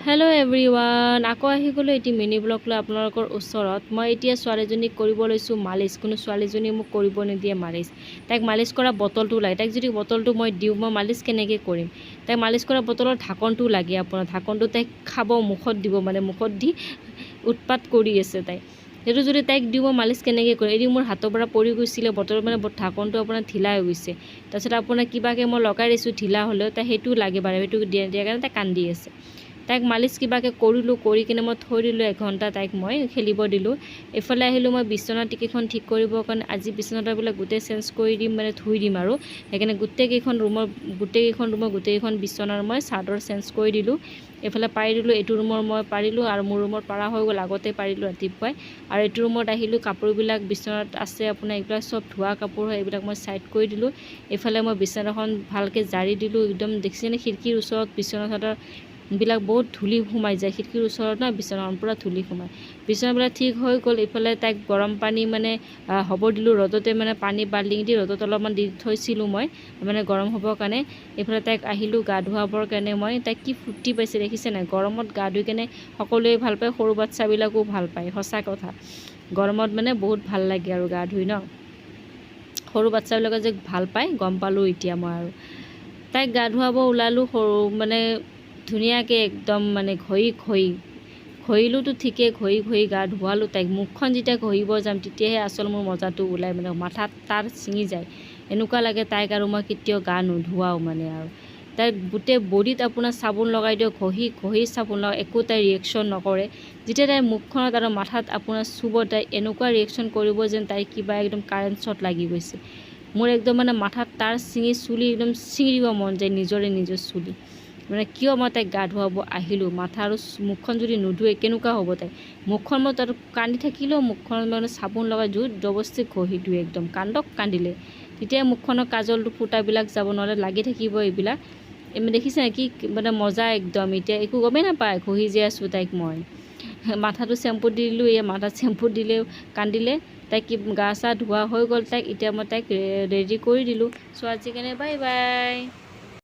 Hello' everyone, আকৌ আহি গ'লোঁ এটি মিনি ব্লগ লৈ আপোনালোকৰ ওচৰত। মই এতিয়া ছোৱালীজনীক কৰিব লৈছোঁ মালিচ। কোনো ছোৱালীজনী মোক কৰিব নিদিয়ে মালিচ। তাইক মালিচ কৰা বটলটো লাগে। তাইক যদি বটলটো মই দিওঁ, মই মালিচ কেনেকৈ কৰিম? তাইক মালিচ কৰা বটলৰ ঢাকনটো লাগে। আপোনাৰ ঢাকনটো তাইক খাব, মুখত দিব, মানে মুখত দি উৎপাত কৰি আছে তাই। সেইটো যদি তাইক দিওঁ, মই মালিচ কেনেকৈ কৰিম? এদিন মোৰ হাতৰ পৰা পৰি গৈছিলে বটলৰ, মানে ঢাকনটো আপোনাৰ ঢিলা হৈ গৈছে। তাৰপিছত আপোনাৰ কিবাকৈ মই লগাই দিছোঁ ঢিলা হ'লেও, তাই সেইটো লাগে বাৰু। সেইটো দিয়াৰ কাৰণে তাই কান্দি আছে। তাইক মালিচ কিবাকৈ কৰিলোঁ, কৰি কিনে মই থৈ দিলোঁ এঘণ্টা। তাইক মই খেলিব দিলোঁ। এইফালে আহিলোঁ মই বিচনা টিকিখন ঠিক কৰিবৰ কাৰণে। আজি বিচনাবিলাক গোটেই চেঞ্জ কৰি দিম, মানে ধুই দিম আৰু। সেইকাৰণে গোটেইকেইখন ৰুমৰ গোটেইকেইখন বিচনাৰ মই চাদৰ চেঞ্জ কৰি দিলোঁ। এইফালে পাৰি দিলোঁ, এইটো ৰুমৰ মই পাৰিলোঁ আৰু মোৰ ৰুমত পাৰা হৈ গ'ল, আগতে পাৰিলোঁ ৰাতিপুৱাই। আৰু এইটো ৰুমত আহিলোঁ, কাপোৰবিলাক বিচনাত আছে আপোনাৰ, এইবিলাক চব ধোৱা কাপোৰ হয়, এইবিলাক মই ছাইড কৰি দিলোঁ। এইফালে মই বিচনাখন ভালকৈ জাৰি দিলোঁ। একদম দেখিছেনে, খিৰিকীৰ ওচৰত বিচনা চাদৰবিলাক বহুত ধূলি সোমাই যায়। খিৰিকীৰ ওচৰত না বিচনাখন পূৰা ধূলি সোমায়। বিচনাবিলাক ঠিক হৈ গ'ল। এইফালে তাইক গৰম পানী মানে হ'ব দিলোঁ ৰ'দতে, মানে পানী বাল্টিং দি ৰ'দত অলপমান দি থৈছিলোঁ মই, মানে গৰম হ'বৰ কাৰণে। এইফালে তাইক আহিলোঁ গা ধুৱাবৰ কাৰণে মই। তাইক কি ফূৰ্তি পাইছে দেখিছে নাই? গৰমত গা ধুই কেনে সকলোৱে ভাল পায়, সৰু বাচ্ছাবিলাকো ভাল পায়। সঁচা কথা, গৰমত মানে বহুত ভাল লাগে আৰু গা ধুই ন। সৰু বাচ্ছাবিলাকে যে ভাল পায় গম পালোঁ এতিয়া মই। আৰু তাইক গা ধুৱাব ওলালোঁ, মানে ধুনীয়াকৈ একদম মানে ঘঁহিলোঁতো ঠিকেই, ঘঁহি গা ধুৱালোঁ তাইক। মুখখন যেতিয়া ঘঁহিব যাম, তেতিয়াহে আচল মোৰ মজাটো ওলায়, মানে মাথাত তাৰ ছিঙি যায়। এনেকুৱা লাগে তাইক আৰু মই কেতিয়াও গা নোধোৱাওঁ মানে। আৰু তাইক গোটেই বডিত আপোনাৰ চাবোন লগাই দিওঁ, ঘঁহি চাবোন লগাই, একো তাই ৰিয়েকশ্যন নকৰে। যেতিয়া তাইৰ মুখখনত আৰু মাথাত আপোনাৰ চুব, তাই এনেকুৱা ৰিয়েকশ্যন কৰিব যেন তাইৰ কিবা একদম কাৰেণ্ট শ্বট লাগি গৈছে। মোৰ একদম মানে মাথাত তাৰ ছিঙি চুলি একদম ছিঙি দিব মন যায়, নিজৰ চুলি। মানে কিয় মই তাইক গা ধুৱাব আহিলোঁ, মাথা আৰু মুখখন যদি নুধুৱে কেনেকুৱা হ'ব তাই? মুখখন মই তাত কান্দি থাকিলেও মুখখনত মানে চাবোন লগাই জবৰদস্তি ঘঁহি দিওঁ, একদম কান্দিলে। তেতিয়া মুখখনৰ কাজলটো ফুটাবিলাক যাব, নহ'লে লাগি থাকিব এইবিলাক। দেখিছে কি মানে মজা একদম। এতিয়া একো গমেই নাপায় ঘঁহি যে আছোঁ তাইক মই। মাথাটো চেম্পু দি দিলোঁ, এই মাথাত চেম্পু দিলেও কান্দিলে। তাইক গা চা ধোৱা হৈ গ'ল তাইক। এতিয়া মই তাইক ৰেডি কৰি দিলোঁ। চ' আজি কাৰণে বাই বাই।